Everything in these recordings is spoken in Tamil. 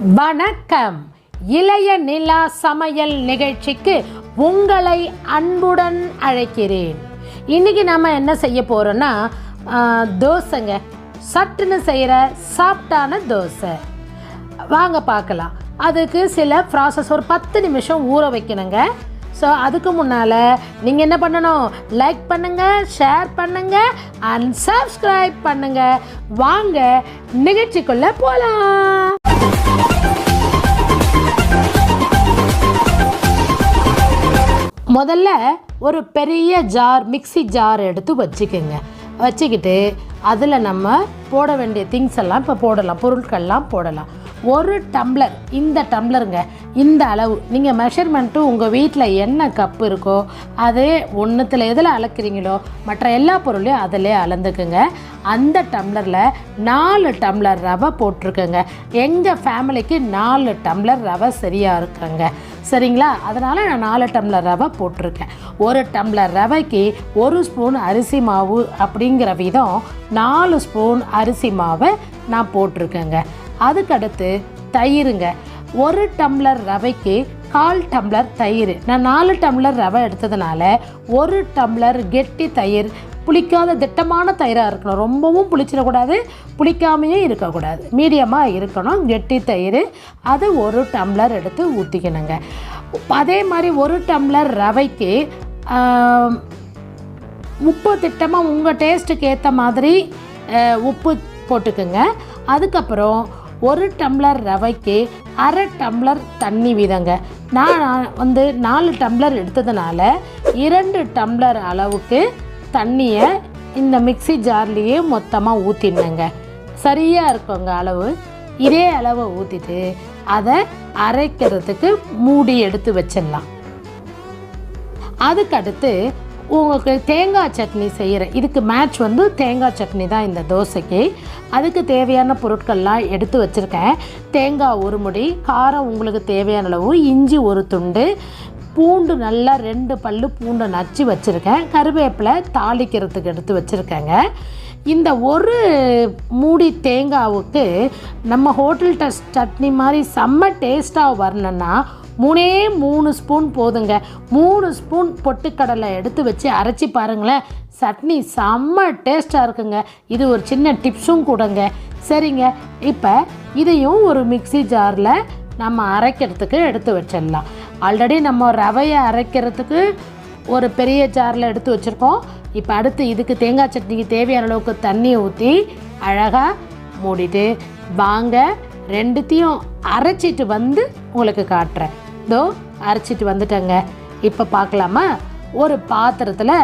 வணக்கம். இளைய நிலா சமையல் நிகழ்ச்சிக்கு உங்களை அன்புடன் அழைக்கிறேன். இன்றைக்கி நம்ம என்ன செய்ய போகிறோன்னா தோசைங்க. சட்டுன்னு செய்கிற சாஃப்டான தோசை வாங்க பார்க்கலாம். அதுக்கு சில ப்ராசஸ், ஒரு 10 நிமிஷம் ஊற வைக்கணுங்க. ஸோ அதுக்கு முன்னால் நீங்கள் என்ன பண்ணணும்? லைக் பண்ணுங்கள், ஷேர் பண்ணுங்கள் அண்ட் சப்ஸ்கிரைப் பண்ணுங்கள். வாங்க நிகழ்ச்சிக்குள்ளே போகலாம். முதல்ல ஒரு பெரிய ஜார், மிக்ஸி ஜார் எடுத்து வச்சுக்கிட்டு அதில் நம்ம போட வேண்டிய திங்ஸ் எல்லாம் இப்போ போடலாம், பொருட்கள்லாம் போடலாம். ஒரு டம்ளர், இந்த டம்ளருங்க, இந்த அளவு நீங்கள் மெஷர்மெண்ட்டு உங்கள் வீட்டில் என்ன கப்பு இருக்கோ அதே ஒன்றுத்தில் எதில் அளக்குறீங்களோ மற்ற எல்லா பொருளையும் அதிலே அளந்துக்குங்க. அந்த டம்ளரில் 4 டம்ளர் ரவை போட்டிருக்குங்க. எங்கள் ஃபேமிலிக்கு 4 டம்ளர் ரவை சரியாக இருக்குங்க. சரிங்களா? அதனால் நான் 4 டம்ளர் ரவை போட்டிருக்கேன். ஒரு டம்ளர் ரவைக்கு 1 ஸ்பூன் அரிசி மாவு அப்படிங்கிற விதம் 4 ஸ்பூன் அரிசி மாவை நான் போட்டிருக்கேங்க. அதுக்கடுத்து தயிருங்க. 1 டம்ளர் ரவைக்கு 1/4 டம்ளர் தயிர். நான் 4 டம்ளர் ரவை எடுத்ததுனால 1 டம்ளர் கெட்டி தயிர், புளிக்காத திட்டமான தயிராக இருக்கணும். ரொம்பவும் புளிச்சிடக்கூடாது, புளிக்காமையே இருக்கக்கூடாது, மீடியமாக இருக்கணும் கெட்டி தயிர். அது 1 டம்ளர் எடுத்து ஊற்றிக்கணுங்க. அதே மாதிரி 1 டம்ளர் ரவைக்கு உப்பு திட்டமாக உங்கள் டேஸ்ட்டுக்கு ஏற்ற மாதிரி உப்பு போட்டுக்குங்க. அதுக்கப்புறம் 1 டம்ளர் ரவைக்கு 1/2 டம்ளர் தண்ணி வீதங்க. நான் 4 டம்ளர் எடுத்ததுனால 2 டம்ளர் அளவுக்கு தண்ணியை இந்த மிக்ஸி ஜார்லேயே மொத்தமாக ஊற்றிடுங்க. சரியாக இருக்குங்க அளவு. இதே அளவை ஊற்றிட்டு அதை அரைக்கிறதுக்கு மூடி எடுத்து வச்சிடலாம். அதுக்கடுத்து உங்களுக்கு தேங்காய் சட்னி செய்கிறேன். இதுக்கு மேட்ச் தேங்காய் சட்னி தான் இந்த தோசைக்கு. அதுக்கு தேவையான பொருட்கள்லாம் எடுத்து வச்சுருக்கேன். தேங்காய் 1 முடி, காரம் உங்களுக்கு தேவையான அளவு, இஞ்சி 1 துண்டு, பூண்டு நல்லா 2 பல்லு பூண்டை நச்சு வச்சுருக்கேன், கருவேப்பிலை தாளிக்கிறதுக்கு எடுத்து வச்சுருக்கேங்க. இந்த 1 மூடி தேங்காவுக்கு நம்ம ஹோட்டல் சட்னி மாதிரி செம்ம டேஸ்ட்டாக வரணுன்னா 3 ஸ்பூன் போதுங்க. 3 ஸ்பூன் பொட்டுக்கடலை எடுத்து வச்சு அரைச்சி பாருங்களேன், சட்னி செம்ம டேஸ்ட்டாக இருக்குங்க. இது ஒரு சின்ன டிப்ஸும் கூடங்க. சரிங்க, இப்போ இதையும் ஒரு மிக்ஸி ஜாரில் நம்ம அரைக்கிறதுக்கு எடுத்து வச்சிடலாம். ஆல்ரெடி நம்ம ரவையை அரைக்கிறதுக்கு ஒரு பெரிய ஜாரில் எடுத்து வச்சுருக்கோம். இப்போ அடுத்து இதுக்கு தேங்காய் சட்னிக்கு தேவையான அளவுக்கு தண்ணியை ஊற்றி அழகாக மூடிட்டு வாங்க 2த்தையும் அரைச்சிட்டு உங்களுக்கு காட்டுறேன். இதோ அரைச்சிட்டு வந்துட்டேங்க. இப்போ பார்க்கலாமா? ஒரு பாத்திரத்தில்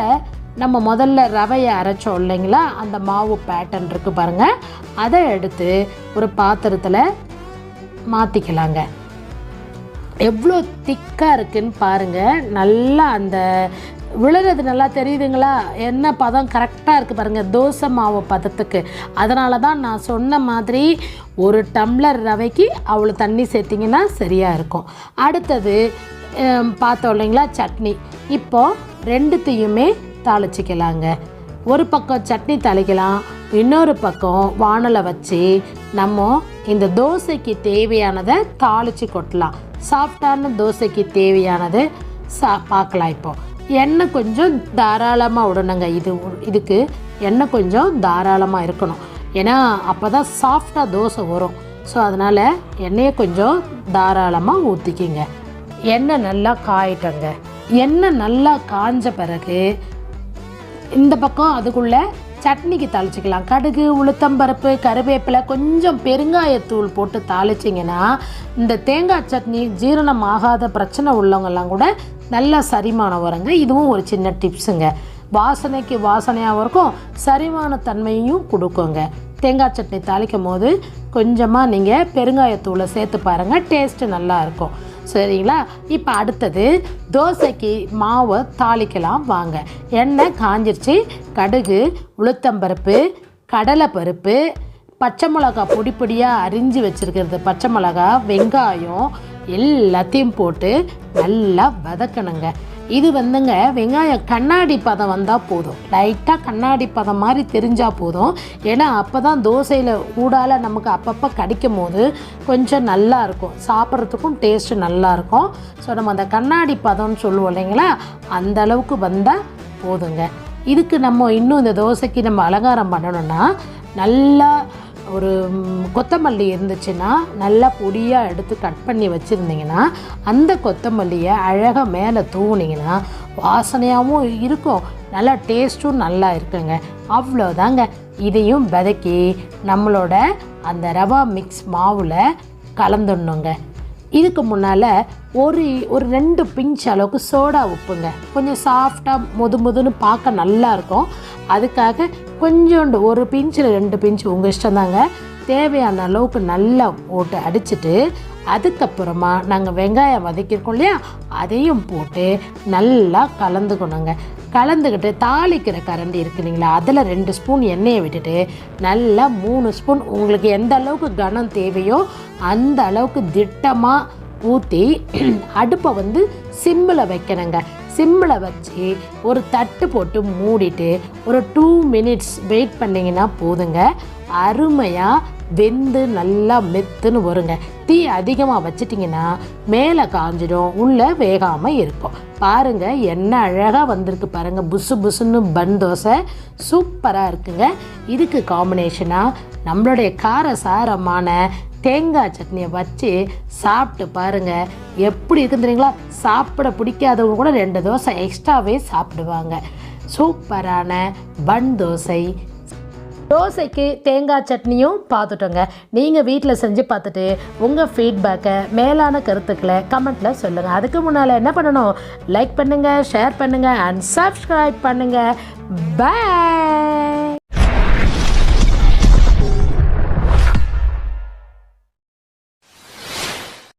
நம்ம முதல்ல ரவையை அரைச்சோம் இல்லைங்களா, அந்த மாவு பேட்டர்ன் இருக்குது பாருங்கள், அதை எடுத்து ஒரு பாத்திரத்தில் மாற்றிக்கலாங்க. எவ்வளோ திக்காக இருக்குதுன்னு பாருங்கள். நல்லா அந்த விழுறது நல்லா தெரியுதுங்களா? என்ன பதம் கரெக்டாக இருக்குது பாருங்கள், தோசை மாவு பதத்துக்கு. அதனால தான் நான் சொன்ன மாதிரி 1 டம்ளர் ரவைக்கு அவ்வளோ தண்ணி சேர்த்திங்கன்னா சரியாக இருக்கும். அடுத்தது பார்த்தோம் இல்லைங்களா சட்னி. இப்போது 2த்தையுமே தாளிச்சிக்கலாங்க. ஒரு பக்கம் சட்னி தாளிக்கலாம், இன்னொரு பக்கம் வானலை வச்சு நம்ம இந்த தோசைக்கு தேவையானதை தாளித்து கொட்டலாம். சாஃப்டான தோசைக்கு தேவையானது பார்க்கலாம். இப்போது எண்ணெய் கொஞ்சம் தாராளமாக விடணுங்க. இதுக்கு எண்ணெய் கொஞ்சம் தாராளமாக இருக்கணும், ஏன்னா அப்போ தான் சாஃப்டாக தோசை வரும். ஸோ அதனால் எண்ணெயை கொஞ்சம் தாராளமாக ஊற்றிக்கிங்க. எண்ணெய் நல்லா காயிட்டங்க. எண்ணெய் நல்லா காஞ்ச பிறகு இந்த பக்கம் அதுக்குள்ளே சட்னிக்கு தாளிச்சிக்கலாம். கடுகு, உளுத்தம்பருப்பு, கருவேப்பிலை, கொஞ்சம் பெருங்காயத்தூள் போட்டு தாளிச்சிங்கன்னா இந்த தேங்காய் சட்னி ஜீரணம் ஆகாத பிரச்சனை உள்ளவங்கெல்லாம் கூட நல்லா சரிமானம் வருங்க. இதுவும் ஒரு சின்ன டிப்ஸுங்க. வாசனைக்கு வாசனையாகவும் இருக்கும், சரிமான தன்மையும் கொடுக்குங்க. தேங்காய் சட்னி தாளிக்கும் போது கொஞ்சமாக நீங்கள் பெருங்காயத்தூளை சேர்த்து பாருங்கள், டேஸ்ட்டு நல்லாயிருக்கும். சரிங்களா? இப்போ அடுத்தது தோசைக்கு மாவை தாளிக்கலாம் வாங்க. எண்ணெய் காஞ்சிருச்சு. கடுகு, உளுத்தம்பருப்பு, கடலைப்பருப்பு, பச்சை மிளகா பொடி பொடியாக அரிஞ்சு வச்சுருக்கிறது, பச்சை மிளகா, வெங்காயம் எல்லாத்தையும் போட்டு நல்லா வதக்கணுங்க. இது வந்துங்க வெங்காயம் கண்ணாடி பதம் வந்தால் போதும், லைட்டாக கண்ணாடி பதம் மாதிரி தெரிஞ்சால் போதும். ஏன்னா அப்போ தான் தோசையில் ஊடால நமக்கு அப்பப்போ கடிக்கும் போது கொஞ்சம் நல்லாயிருக்கும், சாப்பிட்றதுக்கும் டேஸ்ட்டு நல்லாயிருக்கும். ஸோ நம்ம அந்த கண்ணாடி பதம்னு சொல்லுவோம் இல்லைங்களா, அந்த அளவுக்கு வந்தால் போதுங்க. இதுக்கு நம்ம இன்னும் இந்த தோசைக்கு நம்ம அலங்காரம் பண்ணணும்னா நல்லா ஒரு கொத்தமல்லி இருந்துச்சுன்னா நல்லா பொடியாக எடுத்து கட் பண்ணி வச்சுருந்தீங்கன்னா அந்த கொத்தமல்லியை அழகாக மேலே தூவுனீங்கன்னா வாசனையாகவும் இருக்கும், நல்லா டேஸ்ட்டும் நல்லா இருக்குங்க. அவ்வளோதாங்க. இதையும் வதக்கி நம்மளோட அந்த ரவா மிக்ஸ் மாவில் கலந்துடணுங்க. இதுக்கு முன்னால் ஒரு 2 பிஞ்ச் அளவுக்கு சோடா உப்புங்க, கொஞ்சம் சாஃப்டாக முதுன்னு பார்க்க நல்லாயிருக்கும். அதுக்காக கொஞ்சோண்டு 1 பிஞ்சில் 2 பிஞ்ச் உங்கள் இஷ்டம்தாங்க, தேவையான அளவுக்கு நல்லா போட்டு அடிச்சுட்டு அதுக்கப்புறமா நாங்கள் வெங்காயம் வதக்கியிருக்கோம் இல்லையா, அதையும் போட்டு நல்லா கலந்துக்கணுங்க. கலந்துக்கிட்டு தாளிக்கிற கரண்டி இருக்குது இல்லைங்களா, அதில் 2 ஸ்பூன் எண்ணெயை விட்டுட்டு நல்லா 3 ஸ்பூன் உங்களுக்கு எந்த அளவுக்கு கனம் தேவையோ அந்த அளவுக்கு திட்டமாக ஊற்றி அடுப்பை வந்து சிம்மில் வைக்கணுங்க. சிம்மில் வச்சு ஒரு தட்டு போட்டு மூடிட்டு ஒரு 2 மினிட்ஸ் வெயிட் பண்ணிங்கன்னா போதுங்க. அருமையாக வெந்து நல்லா மெத்துன்னு வருங்க. தீ அதிகமாக வச்சிட்டிங்கன்னா மேலே காஞ்சிடும், உள்ளே வேகாமல் இருக்கும். பாருங்கள் என்ன அழகாக வந்திருக்கு பாருங்கள், புசு புசுன்னு பன் தோசை சூப்பராக இருக்குங்க. இதுக்கு காம்பினேஷனாக நம்மளுடைய காரசாரமான தேங்காய் சட்னியை வச்சு சாப்பிட்டு பாருங்கள், எப்படி இருக்குன்னு தெரியுங்களா. சாப்பிட பிடிக்காதவங்க கூட 2 தோசை எக்ஸ்ட்ராவே சாப்பிடுவாங்க. சூப்பரான பன் தோசை. தோசைக்கு தேங்காய் சட்னியும் பார்த்துட்டோங்க. நீங்கள் வீட்டில் செஞ்சு பார்த்துட்டு உங்கள் ஃபீட்பேக்கை மேலான கருத்துக்களை கமெண்ட்டில் சொல்லுங்கள். அதுக்கு முன்னால் என்ன பண்ணணும், லைக் பண்ணுங்கள், ஷேர் பண்ணுங்கள் அண்ட் சப்ஸ்கிரைப் பண்ணுங்கள். பை.